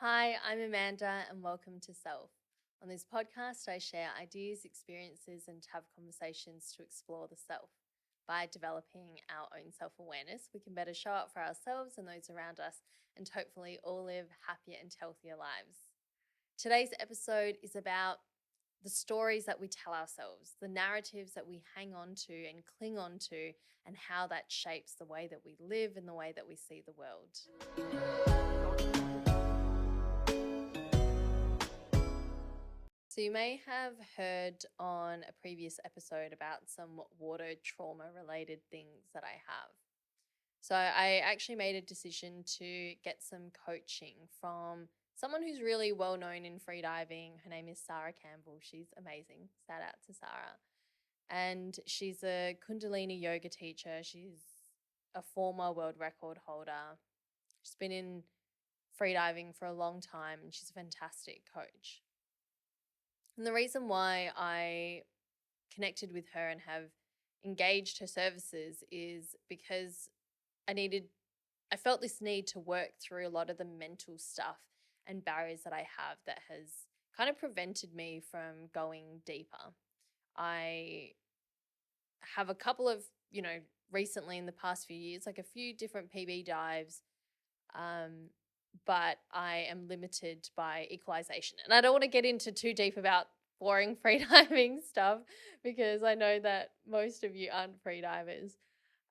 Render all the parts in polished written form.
Hi, I'm Amanda, and welcome to Self. On this podcast, I share ideas, experiences, and have conversations to explore the self. By developing our own self awareness, we can better show up for ourselves and those around us, and hopefully all live happier and healthier lives. Today's episode is about the stories that we tell ourselves, the narratives that we hang on to and cling on to, and how that shapes the way that we live and the way that we see the world. So, you may have heard on a previous episode about some water trauma related things that I have. So, I actually made a decision to get some coaching from someone who's really well known in freediving. Her name is Sarah Campbell. She's amazing. Shout out to Sarah. And she's a Kundalini yoga teacher. She's a former world record holder. She's been in freediving for a long time and she's a fantastic coach. And the reason why I connected with her and have engaged her services is because I felt this need to work through a lot of the mental stuff and barriers that I have that has kind of prevented me from going deeper. I have a couple of, recently in the past few years, like a few different PB dives, but I am limited by equalization. And I don't want to get into too deep about boring freediving stuff because I know that most of you aren't freedivers.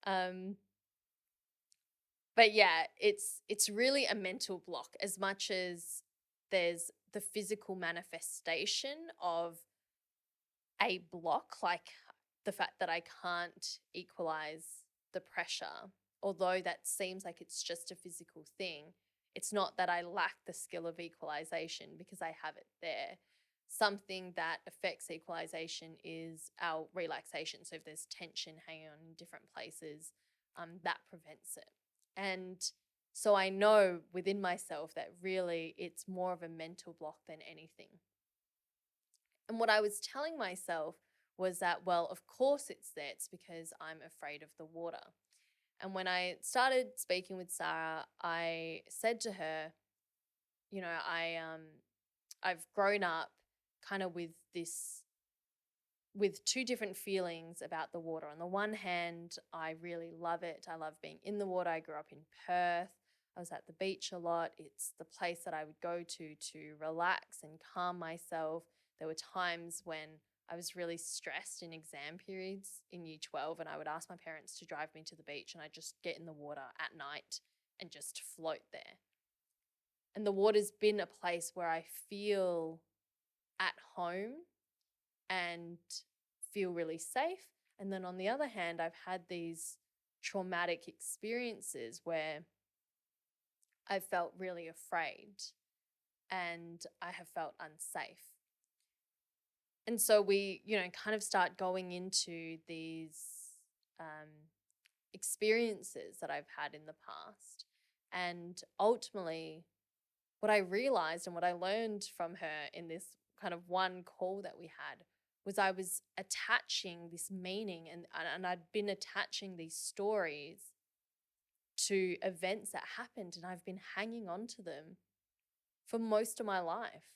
Um, but yeah, it's really a mental block as much as there's the physical manifestation of a block, like the fact that I can't equalize the pressure, although that seems like it's just a physical thing. It's not that I lack the skill of equalization because I have it there. Something that affects equalization is our relaxation. So if there's tension hanging on in different places, that prevents it. And so I know within myself that really it's more of a mental block than anything. And what I was telling myself was that, well, of course it's there. It's because I'm afraid of the water. And when I started speaking with Sarah, I said to her, I've grown up kind of with two different feelings about the water. On the one hand, I really love it. I love being in the water. I grew up in Perth. I was at the beach a lot. It's the place that I would go to relax and calm myself. There were times when I was really stressed in exam periods in year 12, and I would ask my parents to drive me to the beach, and I'd just get in the water at night and just float there. And the water's been a place where I feel at home and feel really safe. And then on the other hand, I've had these traumatic experiences where I felt really afraid and I have felt unsafe. And so we, kind of start going into these experiences that I've had in the past. And ultimately, what I realized and what I learned from her in this kind of one call that we had was I was attaching this meaning and I'd been attaching these stories to events that happened, and I've been hanging on to them for most of my life.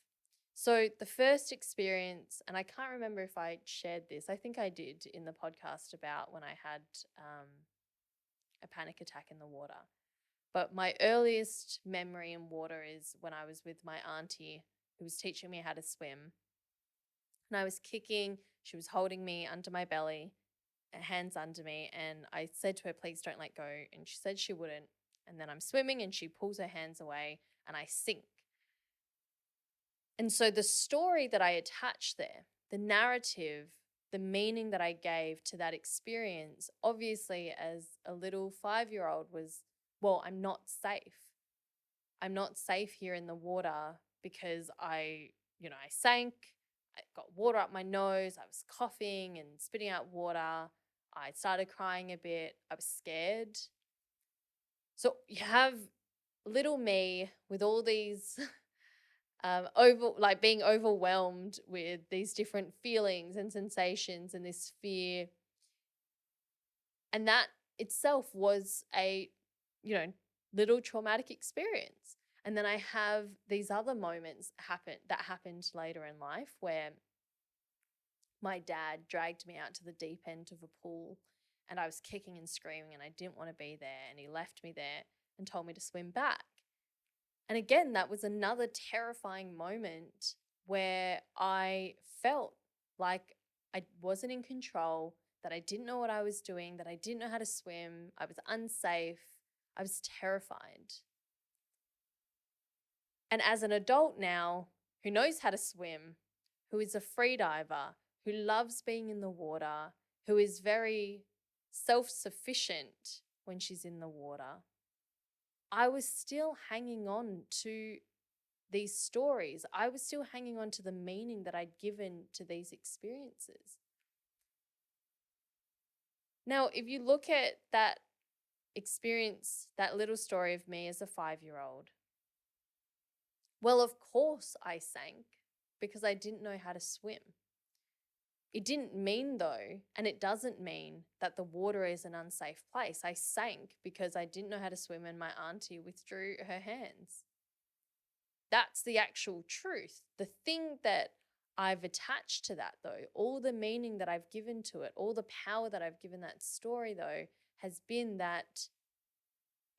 So the first experience, and I can't remember if I shared this, I think I did in the podcast about when I had a panic attack in the water. But my earliest memory in water is when I was with my auntie who was teaching me how to swim. And I was kicking, she was holding me under my belly, hands under me, and I said to her, please don't let go. And she said she wouldn't. And then I'm swimming and she pulls her hands away and I sink. And so the story that I attached there, the narrative, the meaning that I gave to that experience, obviously as a little 5-year-old was, well, I'm not safe. I'm not safe here in the water because I sank. I got water up my nose. I was coughing and spitting out water. I started crying a bit. I was scared. So you have little me with all these being overwhelmed with these different feelings and sensations and this fear. And that itself was a, little traumatic experience. And then I have these other moments that happened later in life where my dad dragged me out to the deep end of a pool and I was kicking and screaming and I didn't want to be there, and he left me there and told me to swim back. And again, that was another terrifying moment where I felt like I wasn't in control, that I didn't know what I was doing, that I didn't know how to swim, I was unsafe, I was terrified. And as an adult now who knows how to swim, who is a free diver, who loves being in the water, who is very self sufficient when she's in the water, I was still hanging on to these stories. I was still hanging on to the meaning that I'd given to these experiences. Now, if you look at that experience, that little story of me as a 5-year-old, well, of course I sank because I didn't know how to swim. It didn't mean, though, and it doesn't mean that the water is an unsafe place. I sank because I didn't know how to swim and my auntie withdrew her hands. That's the actual truth. The thing that I've attached to that, though, all the meaning that I've given to it, all the power that I've given that story, though, has been that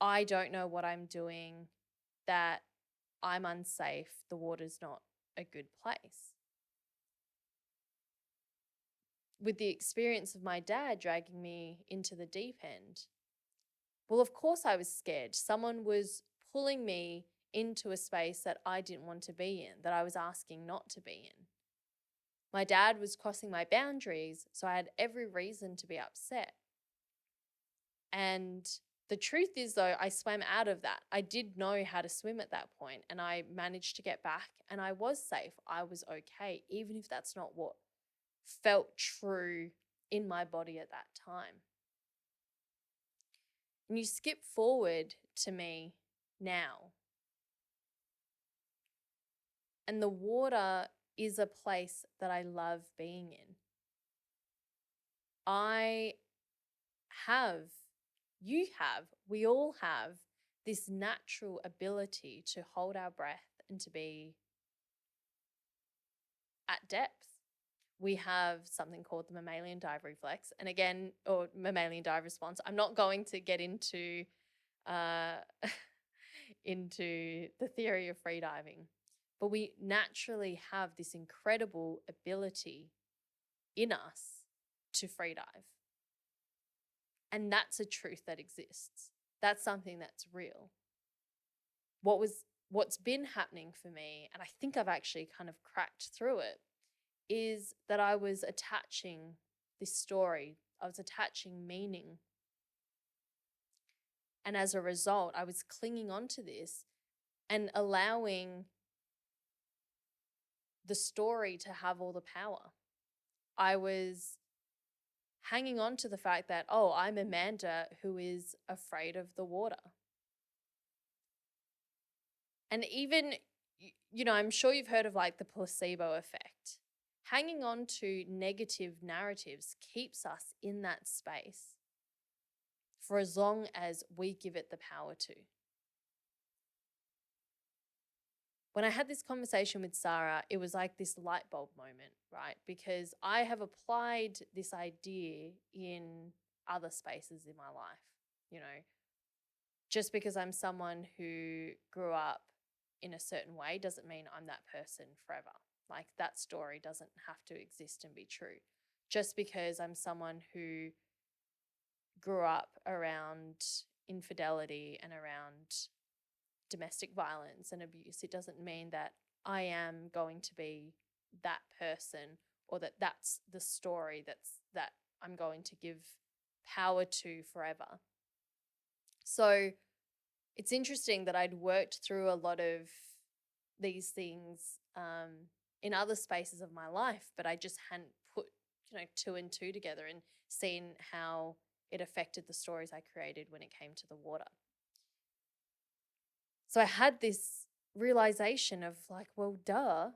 I don't know what I'm doing, that I'm unsafe, the water's not a good place. With the experience of my dad dragging me into the deep end, well, of course I was scared. Someone was pulling me into a space that I didn't want to be in, that I was asking not to be in. My dad was crossing my boundaries, so I had every reason to be upset. And the truth is, though, I swam out of that. I did know how to swim at that point, and I managed to get back, and I was safe. I was okay, even if that's not what felt true in my body at that time. And you skip forward to me now, and the water is a place that I love being in. I have, you have, we all have this natural ability to hold our breath and to be at depth. We have something called the mammalian dive reflex. And again, or mammalian dive response. I'm not going to get into into the theory of freediving, but we naturally have this incredible ability in us to freedive. And that's a truth that exists. That's something that's real. What's been happening for me, and I think I've actually kind of cracked through it, is that I was attaching this story, I was attaching meaning. And as a result, I was clinging on to this and allowing the story to have all the power. I was hanging on to the fact that, oh, I'm Amanda who is afraid of the water. And even, I'm sure you've heard of like the placebo effect. Hanging on to negative narratives keeps us in that space for as long as we give it the power to. When I had this conversation with Sarah, it was like this light bulb moment, right? Because I have applied this idea in other spaces in my life. Just because I'm someone who grew up in a certain way doesn't mean I'm that person forever. Like that story doesn't have to exist and be true. Just because I'm someone who grew up around infidelity and around domestic violence and abuse, it doesn't mean that I am going to be that person, or that that's the story that I'm going to give power to forever. So it's interesting that I'd worked through a lot of these things in other spaces of my life, but I just hadn't put, two and two together and seen how it affected the stories I created when it came to the water. So I had this realization of like, well, duh.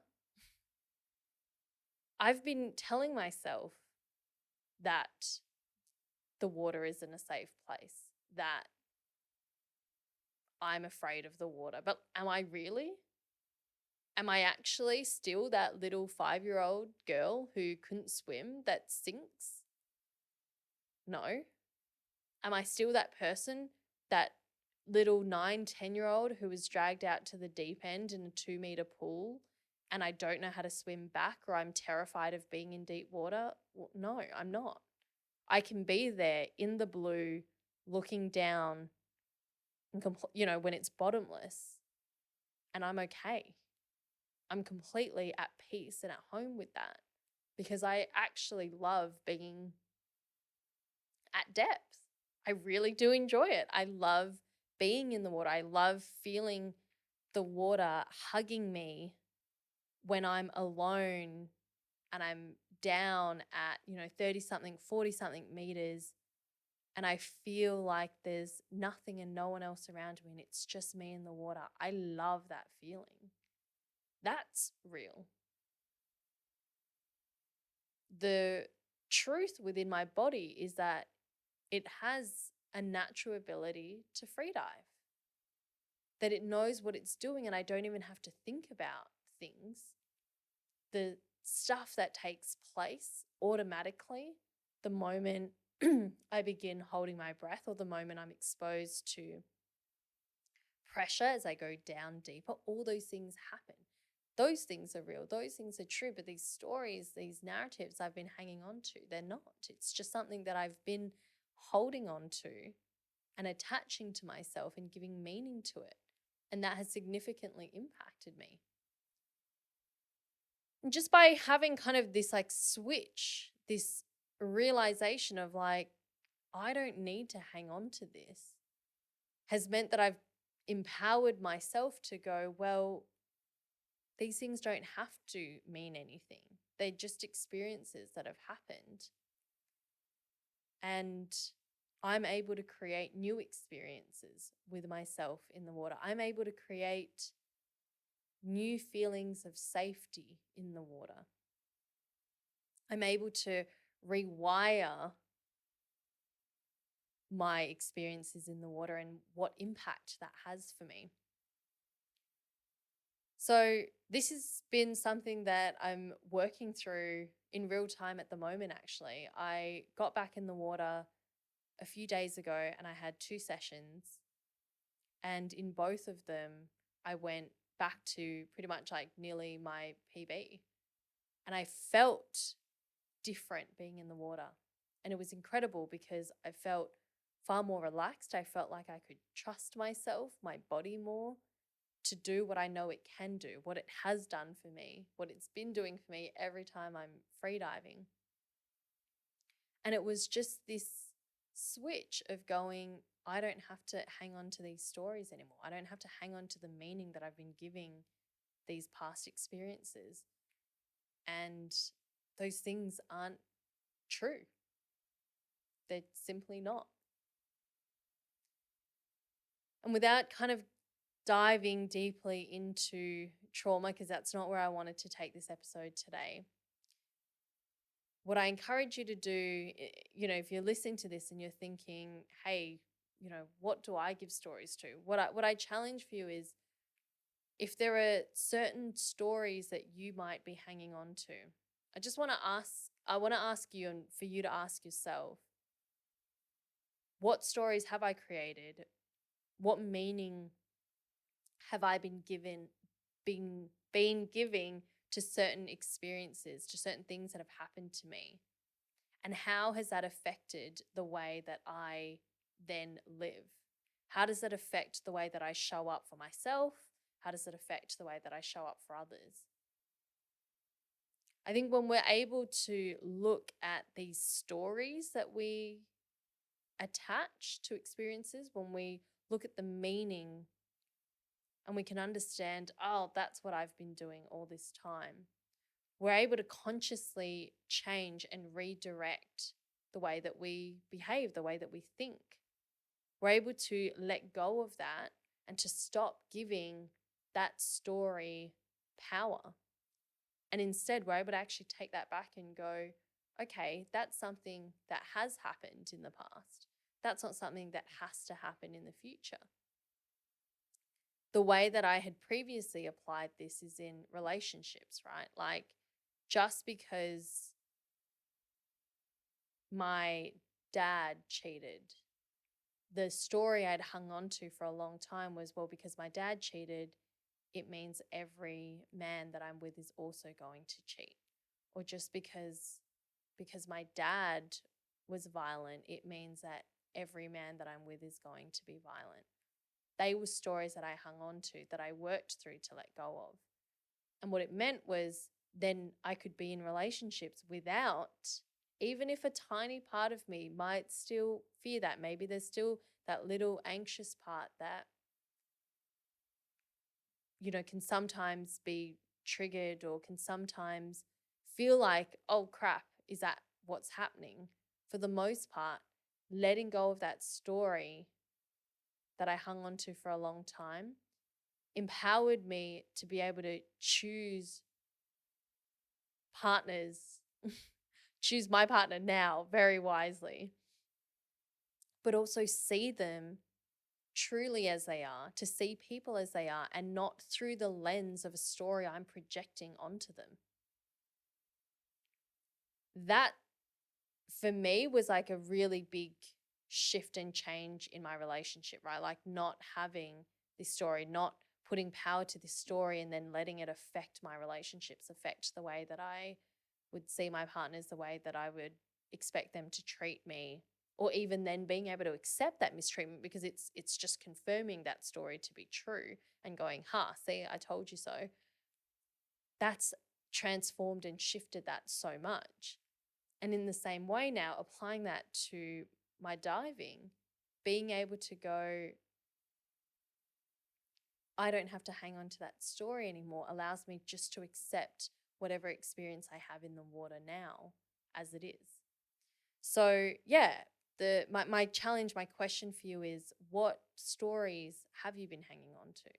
I've been telling myself that the water isn't a safe place, that I'm afraid of the water. But am I really? Am I actually still that little 5-year-old girl who couldn't swim that sinks? No. Am I still that person, that little 9, 10-year-old who was dragged out to the deep end in a 2-meter pool and I don't know how to swim back, or I'm terrified of being in deep water? Well, no, I'm not. I can be there in the blue looking down and when it's bottomless, and I'm okay. I'm completely at peace and at home with that because I actually love being at depth. I really do enjoy it. I love being in the water. I love feeling the water hugging me when I'm alone and I'm down at, 30 something, 40 something meters, and I feel like there's nothing and no one else around me and it's just me in the water. I love that feeling. That's real. The truth within my body is that it has a natural ability to free dive, that it knows what it's doing and I don't even have to think about things. The stuff that takes place automatically the moment I begin holding my breath, or the moment I'm exposed to pressure as I go down deeper, all those things happen. Those things are real. Those things are true. But these stories, these narratives I've been hanging on to, they're not. It's just something that I've been holding on to and attaching to myself and giving meaning to it. And that has significantly impacted me. And just by having kind of this switch, this realization of I don't need to hang on to this, has meant that I've empowered myself to go, well, these things don't have to mean anything. They're just experiences that have happened. And I'm able to create new experiences with myself in the water. I'm able to create new feelings of safety in the water. I'm able to rewire my experiences in the water and what impact that has for me. So this has been something that I'm working through in real time at the moment, actually. I got back in the water a few days ago and I had 2 sessions. And in both of them, I went back to pretty much nearly my PB. And I felt different being in the water. And it was incredible because I felt far more relaxed. I felt like I could trust myself, my body more, to do what I know it can do, what it has done for me, what it's been doing for me every time I'm freediving. And it was just this switch of going, I don't have to hang on to these stories anymore. I don't have to hang on to the meaning that I've been giving these past experiences. And those things aren't true. They're simply not. And without kind of diving deeply into trauma, because that's not where I wanted to take this episode today, what I encourage you to do, if you're listening to this and you're thinking, hey, what do I give stories to? What I challenge for you is, if there are certain stories that you might be hanging on to, I want to ask you, and for you to ask yourself, what stories have I created? What meaning have I been giving to certain experiences, to certain things that have happened to me? And how has that affected the way that I then live? How does that affect the way that I show up for myself? How does it affect the way that I show up for others? I think when we're able to look at these stories that we attach to experiences, when we look at the meaning and we can understand, oh, that's what I've been doing all this time, we're able to consciously change and redirect the way that we behave, the way that we think. We're able to let go of that and to stop giving that story power. And instead, we're able to actually take that back and go, okay, that's something that has happened in the past. That's not something that has to happen in the future. the way that I had previously applied this is in relationships, right? Like, just because my dad cheated, the story I'd hung on to for a long time was, well, because my dad cheated, it means every man that I'm with is also going to cheat. Or just because my dad was violent, it means that every man that I'm with is going to be violent. They were stories that I hung on to, that I worked through to let go of. And what it meant was then I could be in relationships without, even if a tiny part of me might still fear that. Maybe there's still that little anxious part that, can sometimes be triggered or can sometimes feel like, oh crap, is that what's happening? For the most part, letting go of that story that I hung on to for a long time empowered me to be able to choose partners, choose my partner now very wisely, but also see them truly as they are, to see people as they are and not through the lens of a story I'm projecting onto them. That for me was like a really big shift and change in my relationship, right? Like not having this story, not putting power to this story and then letting it affect my relationships, affect the way that I would see my partners, the way that I would expect them to treat me, or even then being able to accept that mistreatment because it's just confirming that story to be true and going, see, I told you so. That's transformed and shifted that so much. And in the same way now, applying that to my diving, being able to go, I don't have to hang on to that story anymore, allows me just to accept whatever experience I have in the water now as it is. So yeah, my challenge, my question for you is, what stories have you been hanging on to?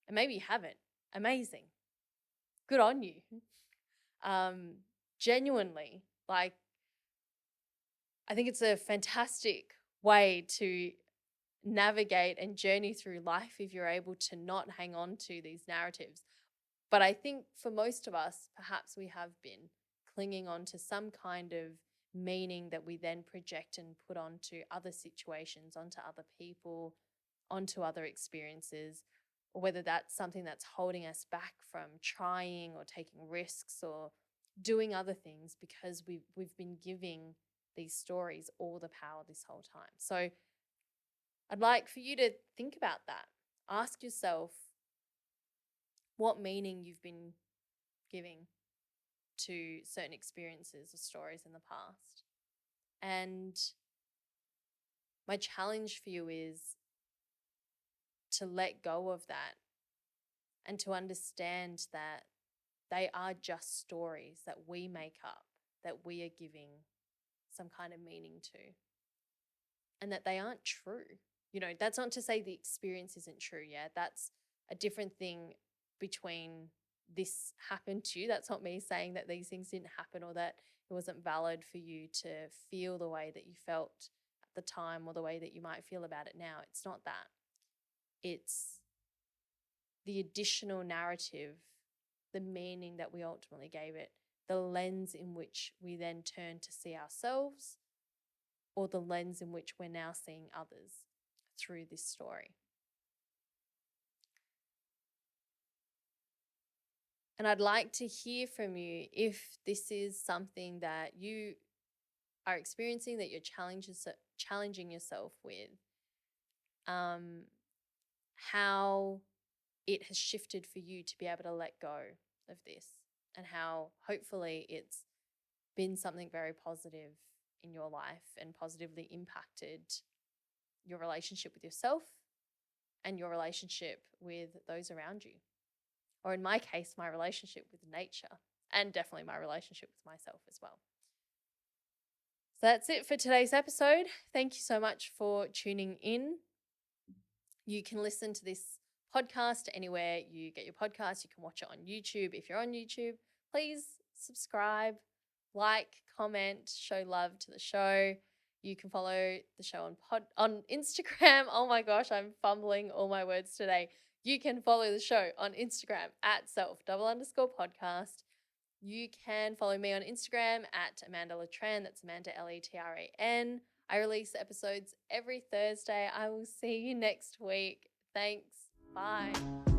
And maybe you haven't. Amazing. Good on you. Genuinely, like, I think it's a fantastic way to navigate and journey through life if you're able to not hang on to these narratives. But I think for most of us, perhaps we have been clinging on to some kind of meaning that we then project and put onto other situations, onto other people, onto other experiences, or whether that's something that's holding us back from trying or taking risks or doing other things because we've been giving these stories all the power this whole time. So I'd like for you to think about that. Ask yourself what meaning you've been giving to certain experiences or stories in the past. And my challenge for you is to let go of that and to understand that they are just stories that we make up, that we are giving some kind of meaning to, and that they aren't true. That's not to say the experience isn't true. Yeah, that's a different thing between this happened to you. That's not me saying that these things didn't happen or that it wasn't valid for you to feel the way that you felt at the time or the way that you might feel about it now. It's not that. It's the additional narrative, the meaning that we ultimately gave it, the lens in which we then turn to see ourselves, or the lens in which we're now seeing others through this story. And I'd like to hear from you if this is something that you are experiencing, that you're challenging yourself with, how it has shifted for you to be able to let go of this, and how hopefully it's been something very positive in your life and positively impacted your relationship with yourself and your relationship with those around you. Or in my case, my relationship with nature, and definitely my relationship with myself as well. So that's it for today's episode. Thank you so much for tuning in. You can listen to this podcast anywhere you get your podcast. You can watch it on YouTube. If you're on YouTube, please subscribe, like, comment, show love to the show. You can follow the show on Instagram. Oh my gosh, I'm fumbling all my words today. You can follow the show on Instagram at self_podcast. You can follow me on Instagram at Amanda Letran. That's Amanda Letran. I release episodes every Thursday. I will see you next week. Thanks. Bye.